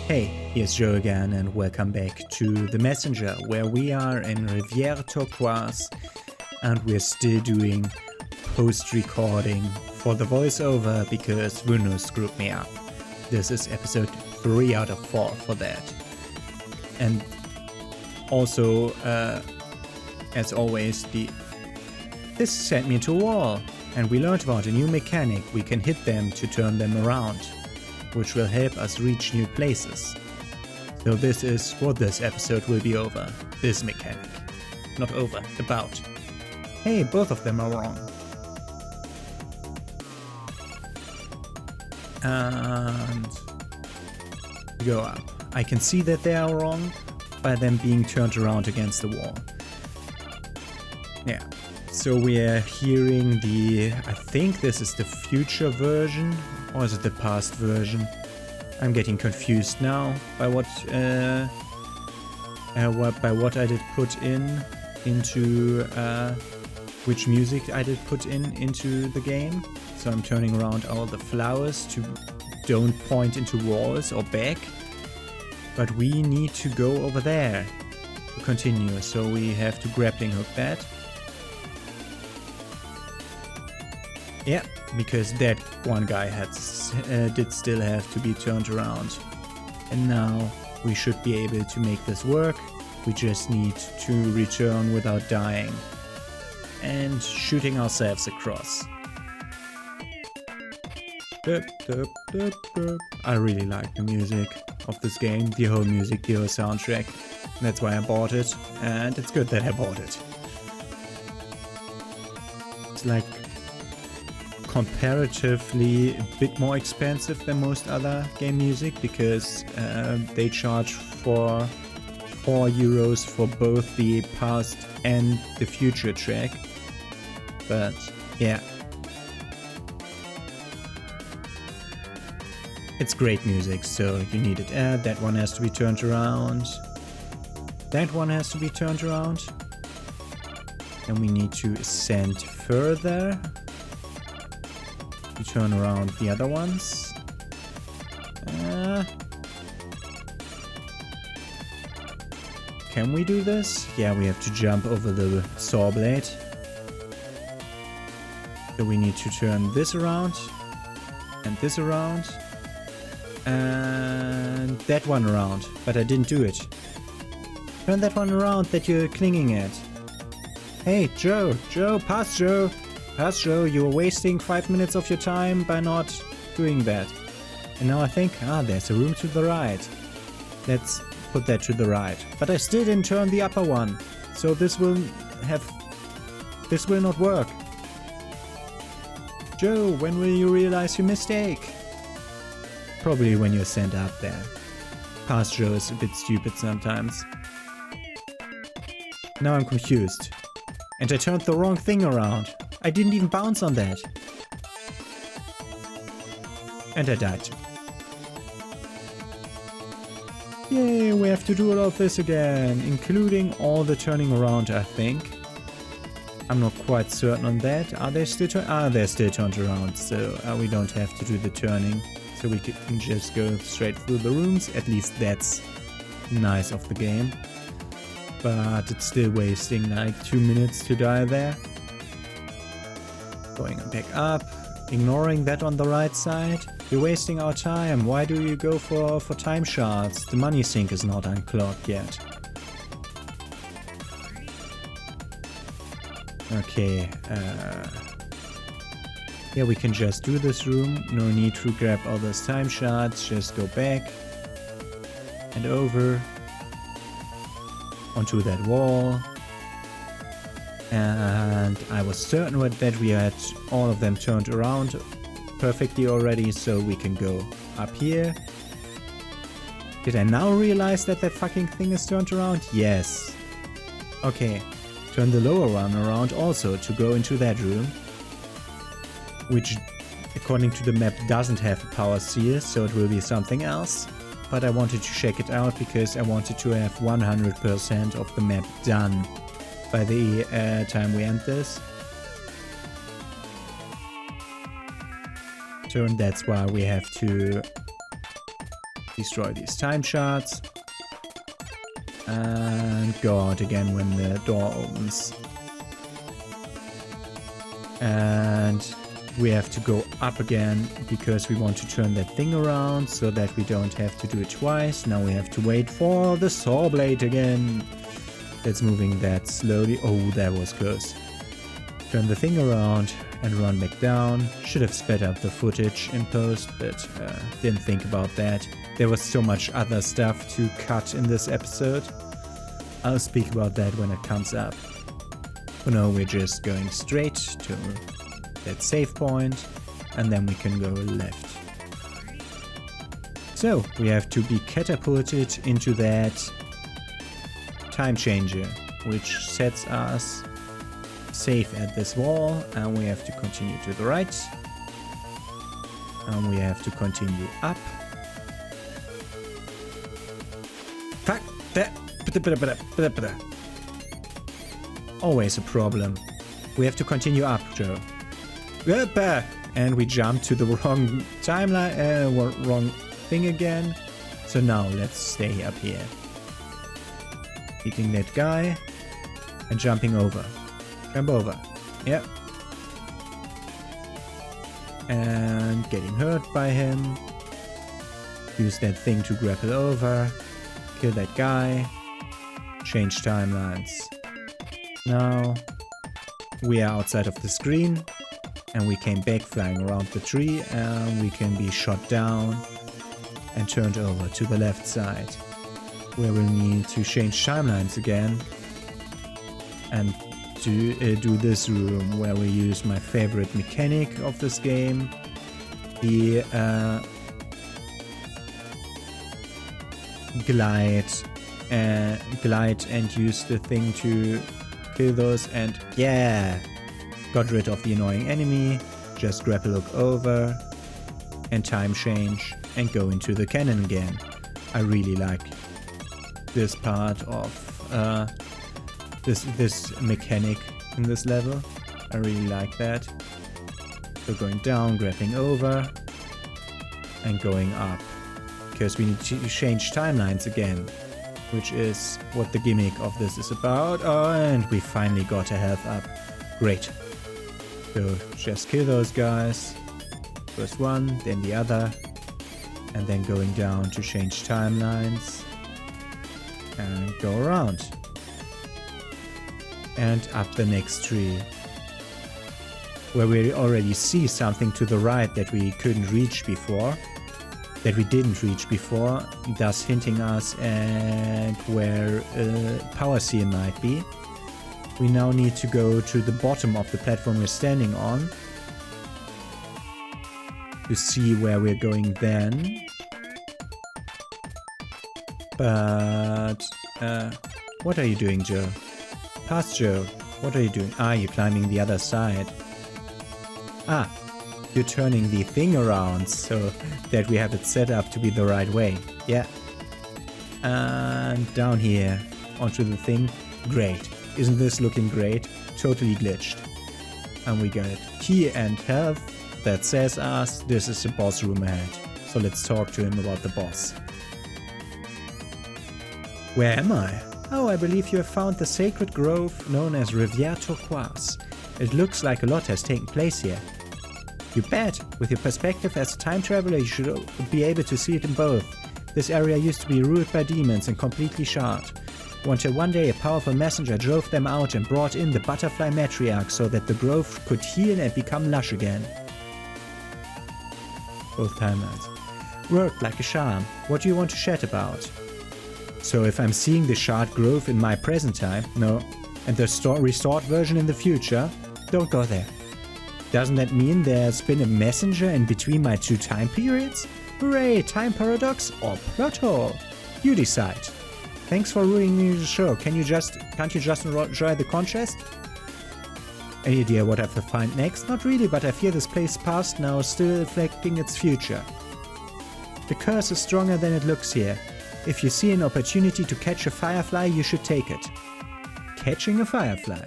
Hey, here's Joe again and welcome back to The Messenger, where we are in Rivière Turquoise and we're still doing post-recording for the voiceover because Bruno screwed me up. This is episode 3 out of 4 for that. And also, as always, this sent me into a wall, and we learned about a new mechanic. We can hit them to turn them around, which will help us reach new places. So this is what this episode will be over. This mechanic. Not over, about. Hey, both of them are wrong. And go up. I can see that they are wrong by them being turned around against the wall. Yeah. So we are hearing I think this is the future version, or is it the past version? I'm getting confused now by what I did put into which music I did put into the game. So I'm turning around all the flowers to don't point into walls or back, but we need to go over there to continue. So we have to grappling hook that. Yeah, because that one guy did still have to be turned around. And now we should be able to make this work. We just need to return without dying. And shooting ourselves across. I really like the music of this game, the whole music, the whole soundtrack. That's why I bought it, and it's good that I bought it. It's like comparatively a bit more expensive than most other game music because they charge for €4 for both the past and the future track. But yeah, it's great music, so you need it. That one has to be turned around. That one has to be turned around. And we need to ascend further. To turn around the other ones. Can we do this? Yeah, we have to jump over the saw blade. So we need to turn this around. And this around. And that one around. But I didn't do it. Turn that one around that you're clinging at. Hey, Joe, pass Joe. Pass Joe, you were wasting 5 minutes of your time by not doing that. And now I think, there's a room to the right. Let's put that to the right. But I still didn't turn the upper one. So this will not work. Joe, when will you realize your mistake? Probably when you're sent up there. Past Joe is a bit stupid sometimes. Now I'm confused. And I turned the wrong thing around. I didn't even bounce on that. And I died. Yay, we have to do all of this again, including all the turning around, I think. I'm not quite certain on that. Are they still they're still turned around, so we don't have to do the turning. So we can just go straight through the rooms. At least that's nice of the game. But it's still wasting like 2 minutes to die there. Going back up, ignoring that on the right side. You're wasting our time. Why do you go for time shards? The money sink is not unclogged yet. Okay, yeah, we can just do this room. No need to grab all those time shards. Just go back and over onto that wall. And I was certain that we had all of them turned around perfectly already, so we can go up here. Did I now realize that fucking thing is turned around? Yes. Okay, turn the lower one around also to go into that room, which according to the map doesn't have a power seal, so it will be something else. But I wanted to check it out because I wanted to have 100% of the map done by the time we end this. So and that's why we have to Destroy these time shards. And go out again when the door opens. And we have to go up again because we want to turn that thing around so that we don't have to do it twice. Now we have to wait for the saw blade again. It's moving that slowly. Oh, that was close. Turn the thing around and run back down. Should have sped up the footage in post, but didn't think about that. There was so much other stuff to cut in this episode. I'll speak about that when it comes up. For now, we're just going straight to that save point, and then we can go left. So, we have to be catapulted into that time changer, which sets us safe at this wall, and we have to continue to the right. And we have to continue up. Fuck that! Always a problem. We have to continue up, Joe. And we jump to the wrong timeline, wrong thing again. So now let's stay up here. Hitting that guy and jumping over. Jump over. Yep. And getting hurt by him. Use that thing to grapple over. Kill that guy. Change timelines. Now we are outside of the screen and we came back flying around the tree, and we can be shot down and turned over to the left side, where we'll need to change timelines again and do this room where we use my favorite mechanic of this game, the glide and use the thing to kill those, and yeah, got rid of the annoying enemy. Just grapple look over and time change and go into the cannon again. I really like this part of this mechanic in this level. I really like that. So going down, grappling over and going up, because we need to change timelines again, which is what the gimmick of this is about. Oh, and we finally got a health up. Great. So just kill those guys. First one, then the other. And then going down to change timelines. And go around. And up the next tree. Where we already see something to the right that we couldn't reach before. That we didn't reach before, thus hinting us at where power seal might be. We now need to go to the bottom of the platform we're standing on to see where we're going then. But what are you doing, Joe? Past Joe, what are you doing? Ah, you're climbing the other side. Ah, you're turning the thing around so that we have it set up to be the right way. Yeah. And down here onto the thing. Great. Isn't this looking great? Totally glitched. And we got key and health that says us this is the boss room ahead. So let's talk to him about the boss. Where am I? Oh, I believe you have found the sacred grove known as Rivière Turquoise. It looks like a lot has taken place here. You bet! With your perspective as a time traveler, you should be able to see it in both. This area used to be ruled by demons and completely shard. Until one day a powerful messenger drove them out and brought in the butterfly Matriarch so that the grove could heal and become lush again. Both timelines. Worked like a charm. What do you want to chat about? So if I'm seeing the shard grove in my present time, no, and the restored version in the future, don't go there. Doesn't that mean there's been a messenger in between my two time periods? Hooray, time paradox or plot hole? You decide. Thanks for ruining the show. Can't you just enjoy the contrast? Any idea what I have to find next? Not really, but I fear this place past now is still affecting its future. The curse is stronger than it looks here. If you see an opportunity to catch a firefly, you should take it. Catching a firefly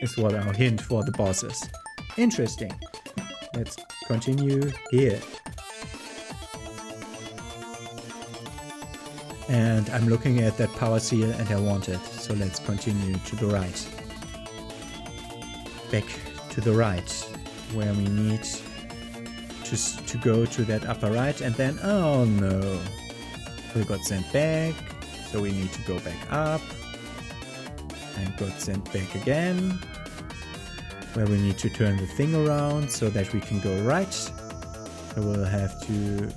is what our hint for the boss is. Interesting. Let's continue here. And I'm looking at that power seal and I want it. So let's continue to the right. Back to the right, where we need to go to that upper right, and then, oh no, we got sent back, so we need to go back up, and got sent back again, where we need to turn the thing around so that we can go right. So we'll have to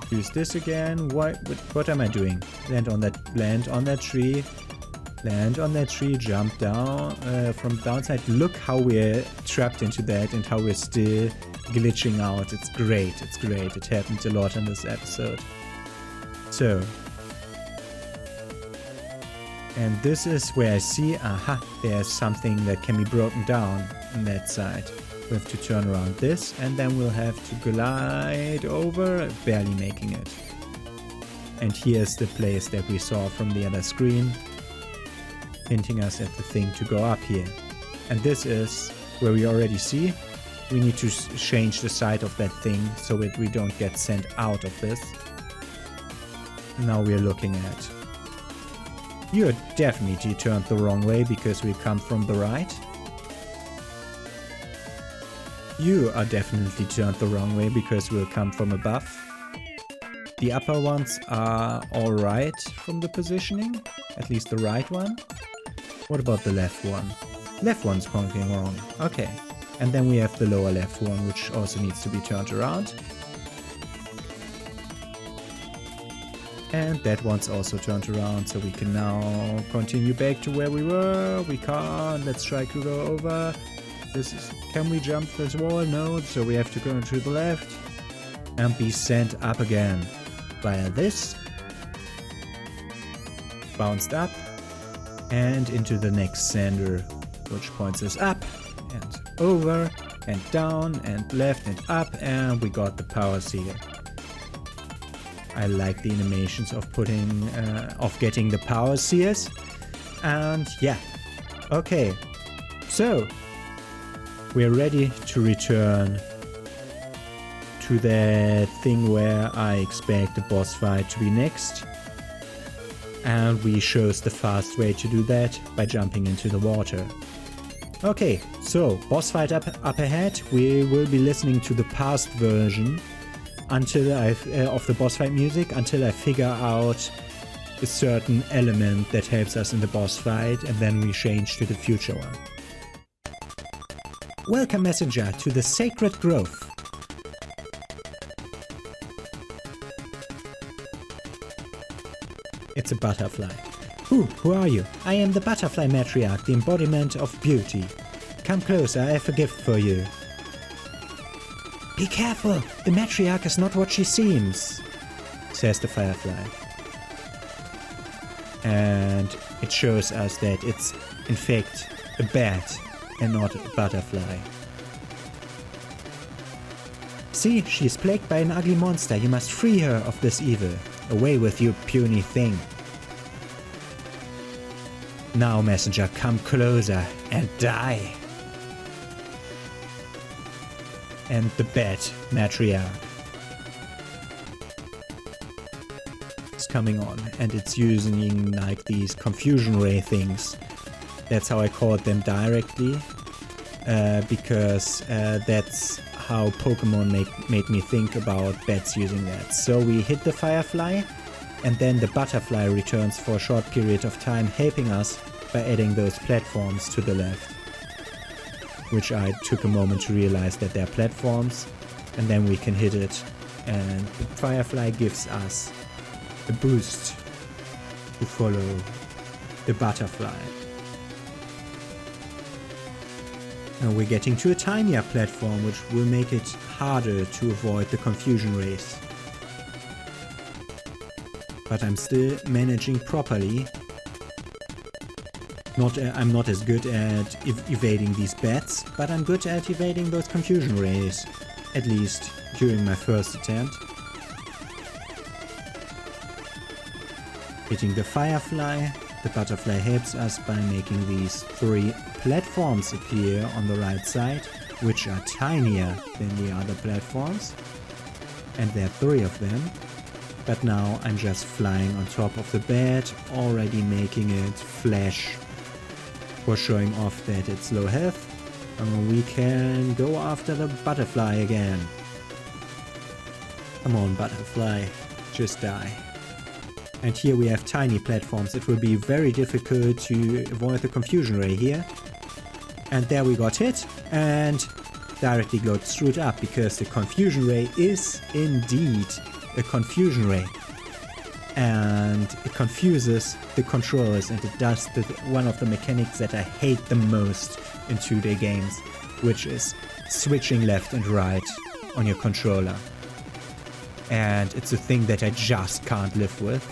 use this again. What am I doing? Land on that tree. Land on that tree, jump down from downside. Look how we're trapped into that and how we're still glitching out. It's great, it's great. It happened a lot in this episode. So, and this is where I see, aha, there's something that can be broken down on that side. We have to turn around this and then we'll have to glide over, barely making it. And here's the place that we saw from the other screen, hinting us at the thing to go up here. And this is where we already see we need to change the side of that thing so that we don't get sent out of this. Now we're looking at, you're definitely turned the wrong way because we come from the right. You are definitely turned the wrong way because we'll come from above. The upper ones are alright from the positioning, at least the right one. What about the left one? Left one's pointing wrong. Okay. And then we have the lower left one, which also needs to be turned around. And that one's also turned around, so we can now continue back to where we were. We can't. Let's try to go over. Can we jump this wall? No, so we have to go to the left and be sent up again via this. Bounced up and into the next sender, which points us up and over and down and left and up, and we got the power seal. I like the animations of getting the power seals. And yeah, okay, so we're ready to return to that thing where I expect the boss fight to be next. And we chose the fast way to do that by jumping into the water. Okay, so boss fight up ahead. We will be listening to the past version until of the boss fight music until I figure out a certain element that helps us in the boss fight, and then we change to the future one. Welcome, messenger, to the sacred grove. It's a butterfly. Who are you? I am the butterfly matriarch, the embodiment of beauty. Come closer, I have a gift for you. Be careful, the matriarch is not what she seems, says the firefly. And it shows us that it's in fact a bat and not a butterfly. See, she is plagued by an ugly monster. You must free her of this evil. Away with you, puny thing. Now, messenger, come closer and die. And the bat matriarch is coming on, and it's using like these confusion ray things. That's how I called them directly, because that's how Pokemon made me think about bats using that. So we hit the firefly, and then the butterfly returns for a short period of time, helping us by adding those platforms to the left. Which I took a moment to realize that they're platforms, and then we can hit it, and the firefly gives us a boost to follow the butterfly. Now we're getting to a tinier platform, which will make it harder to avoid the confusion rays. But I'm still managing properly. I'm not as good at evading these bats, but I'm good at evading those confusion rays, at least during my first attempt. Hitting the firefly, the butterfly helps us by making these 3 platforms appear on the right side, which are tinier than the other platforms, and there are 3 of them. But now I'm just flying on top of the bed, already making it flash for showing off that it's low health. And we can go after the butterfly again. Come on, butterfly, just die. And here we have tiny platforms. It will be very difficult to avoid the confusion ray here. And there we got hit and directly got screwed up because the confusion ray is indeed a confusion ray. And it confuses the controllers, and it does one of the mechanics that I hate the most in 2D games, which is switching left and right on your controller. And it's a thing that I just can't live with.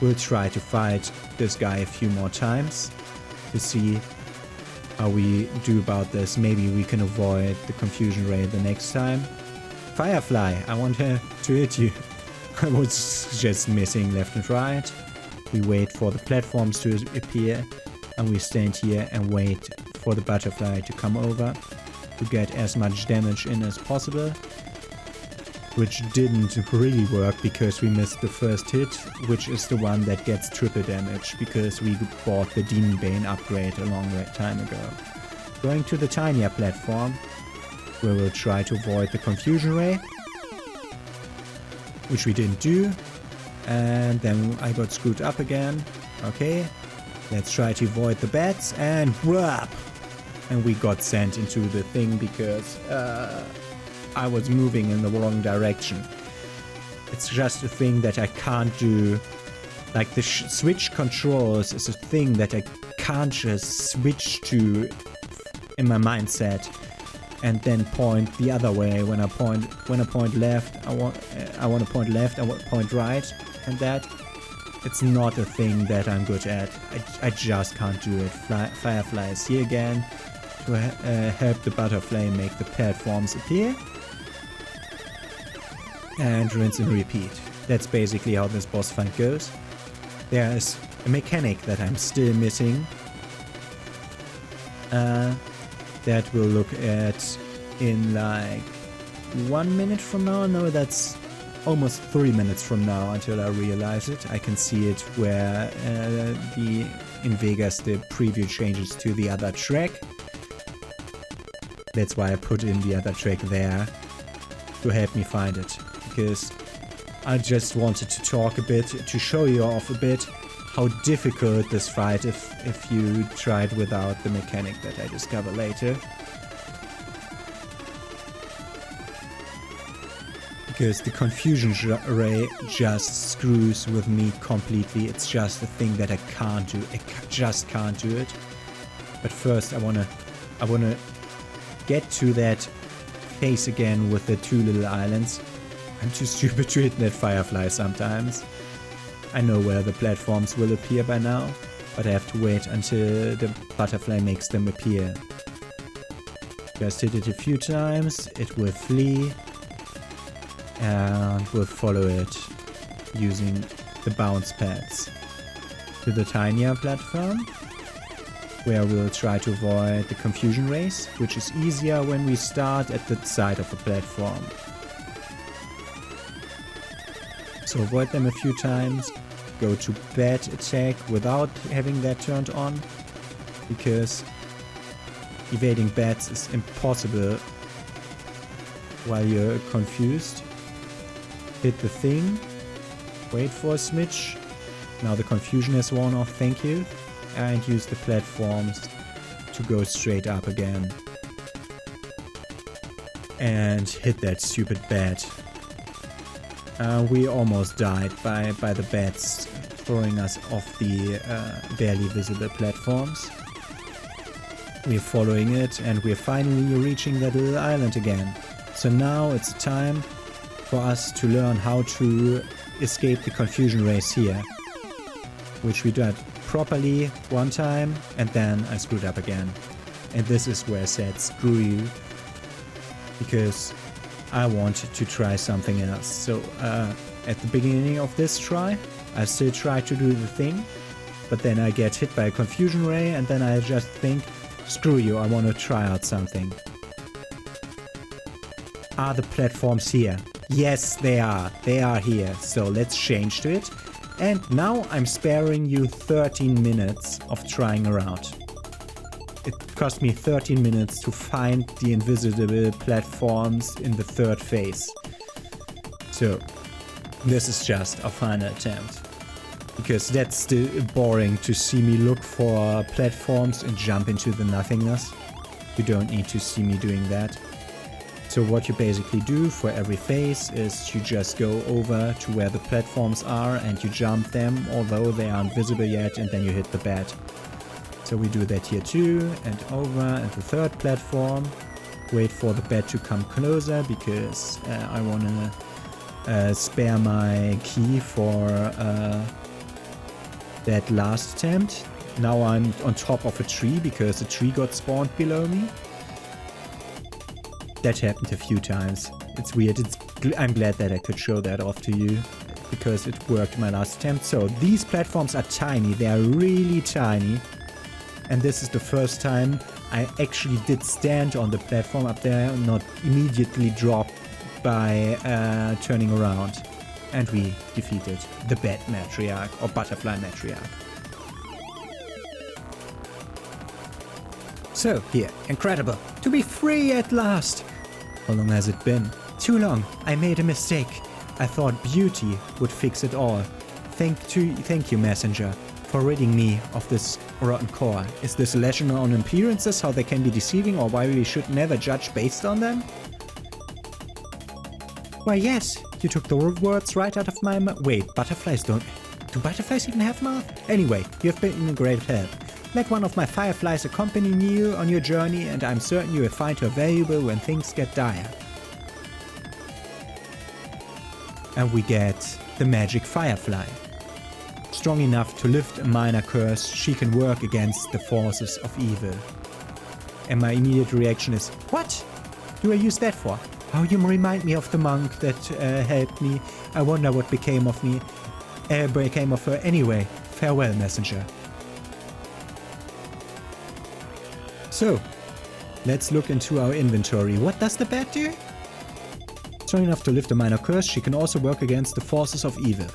We'll try to fight this guy a few more times to see how we do about this. Maybe we can avoid the confusion ray the next time. Firefly, I want her to hit you. I was just missing left and right. We wait for the platforms to appear, and we stand here and wait for the butterfly to come over to get as much damage in as possible. Which didn't really work because we missed the first hit, which is the one that gets triple damage because we bought the Demon Bane upgrade a long time ago. Going to the tinier platform, where we'll try to avoid the confusion ray, which we didn't do, and then I got screwed up again. Okay, let's try to avoid the bats, and whap! And we got sent into the thing because I was moving in the wrong direction. It's just a thing that I can't do. Like the switch controls is a thing that I can't just switch to in my mindset and then point the other way. When I point left, I want to point left, I want to point right, and that it's not a thing that I'm good at. I just can't do it. Firefly is here again to help the butterfly make the platforms appear. And rinse and repeat. That's basically how this boss fight goes. There is a mechanic that I'm still missing. That we'll look at in like 1 minute from now. No, that's almost 3 minutes from now until I realize it. I can see it where in Vegas the preview changes to the other track. That's why I put in the other track there to help me find it. Because I just wanted to talk a bit, to show you off a bit how difficult this fight if you tried without the mechanic that I discover later. Because the confusion ray just screws with me completely. It's just a thing that I can't do. I just can't do it. But first I wanna get to that phase again with the two little islands. I'm too stupid to hit that firefly sometimes. I know where the platforms will appear by now, but I have to wait until the butterfly makes them appear. Just hit it a few times, it will flee, and we'll follow it using the bounce pads to the tinier platform, where we'll try to avoid the confusion rays, which is easier when we start at the side of the platform. So avoid them a few times, go to bat attack without having that turned on, because evading bats is impossible while you're confused. Hit the thing, wait for a smidge, now the confusion has worn off, thank you, and use the platforms to go straight up again. And hit that stupid bat. We almost died by the bats throwing us off the barely visible platforms. We're following it and we're finally reaching that little island again. So now it's time for us to learn how to escape the confusion rays here. Which we did properly one time and then I screwed up again. And this is where I said screw you. Because I wanted to try something else. So at the beginning of this try, I still try to do the thing, but then I get hit by a confusion ray and then I just think, screw you, I want to try out something. Are the platforms here? Yes, they are. They are here. So let's change to it. And now I'm sparing you 13 minutes of trying around. It cost me 13 minutes to find the invisible platforms in the third phase. So this is just a final attempt. Because that's still boring to see me look for platforms and jump into the nothingness. You don't need to see me doing that. So what you basically do for every phase is you just go over to where the platforms are and you jump them, although they aren't visible yet, and then you hit the bed. So we do that here too, and over at the third platform. Wait for the bed to come closer because I want to spare my key for that last attempt. Now I'm on top of a tree because a tree got spawned below me. That happened a few times. It's weird. I'm glad that I could show that off to you because it worked my last attempt. So these platforms are tiny. They are really tiny. And this is the first time I actually did stand on the platform up there, not immediately drop by turning around. And we defeated the bed Matriarch or butterfly Matriarch. So here, incredible, to be free at last. How long has it been? Too long. I made a mistake. I thought beauty would fix it all. Thank you, messenger, for ridding me of this rotten core. Is this a lesson on appearances, how they can be deceiving, or why we should never judge based on them? Why yes, you took the words right out of my mouth. Wait, butterflies don't... Do butterflies even have mouth? Anyway, you have been a great help. Let one of my fireflies accompany you on your journey, and I'm certain you will find her valuable when things get dire. And we get the magic firefly. Strong enough to lift a minor curse, she can work against the forces of evil. And my immediate reaction is, what do I use that for? Oh, you remind me of the monk that helped me. I wonder what became of me. Became of her anyway. Farewell, messenger. So, let's look into our inventory. What does the bat do? Strong enough to lift a minor curse, she can also work against the forces of evil.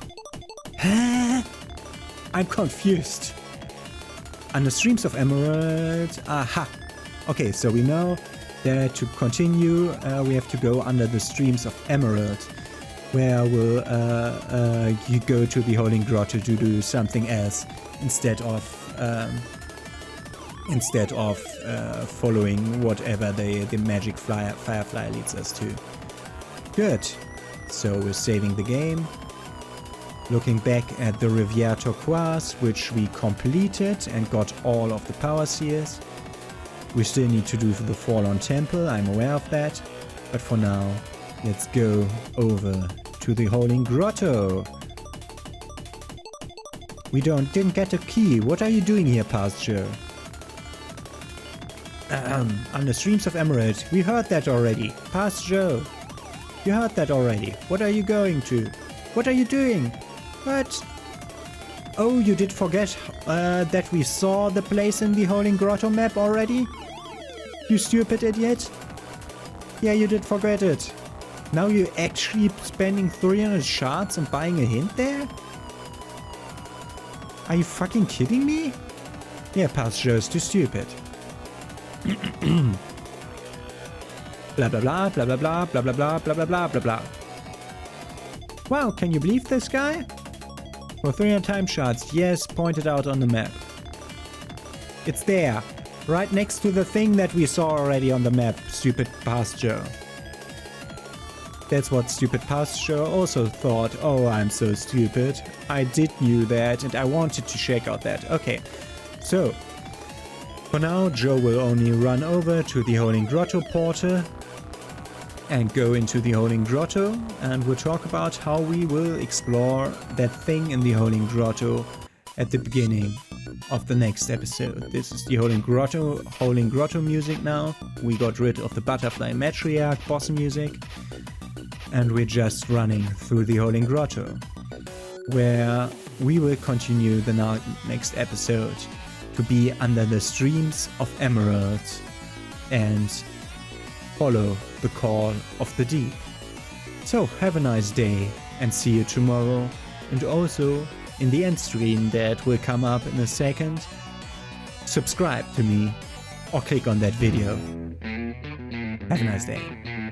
Huh? I'm confused. Under streams of emerald... Aha! Okay, so we know that to continue, we have to go under the streams of emerald, where you go to the Holy Grotto to do something else instead of following whatever the magic firefly leads us to. Good. So we're saving the game. Looking back at the Rivière Turquoise, which we completed and got all of the power seals. We still need to do the Fallen Temple, I'm aware of that. But for now, let's go over to the Holy Grotto. We didn't get a key. What are you doing here, Past Joe? On the streams of emerald. We heard that already. Past Joe. You heard that already. What are you going to? What are you doing? What? Oh, you did forget that we saw the place in the Holy Grotto map already? You stupid idiot. Yeah, you did forget it. Now you're actually spending 300 shards on buying a hint there? Are you fucking kidding me? Yeah, Past Joe is too stupid. Blah blah blah blah blah blah blah blah blah blah blah blah blah blah. Wow, can you believe this guy? For 300 time shards, yes, pointed out on the map. It's there, right next to the thing that we saw already on the map, stupid Past Joe. That's what stupid Past Joe also thought. Oh, I'm so stupid. I did knew that and I wanted to check out that. Okay, so for now, Joe will only run over to the Holy Grotto portal and go into the Holy Grotto, and we'll talk about how we will explore that thing in the Holy Grotto at the beginning of the next episode. This is the Holy Grotto music now. We got rid of the Butterfly Matriarch boss music, and we're just running through the Holy Grotto, where we will continue the next episode to be under the streams of emerald and follow the call of the deep. So have a nice day and see you tomorrow, and also in the end screen that will come up in a second, subscribe to me or click on that video. Have a nice day.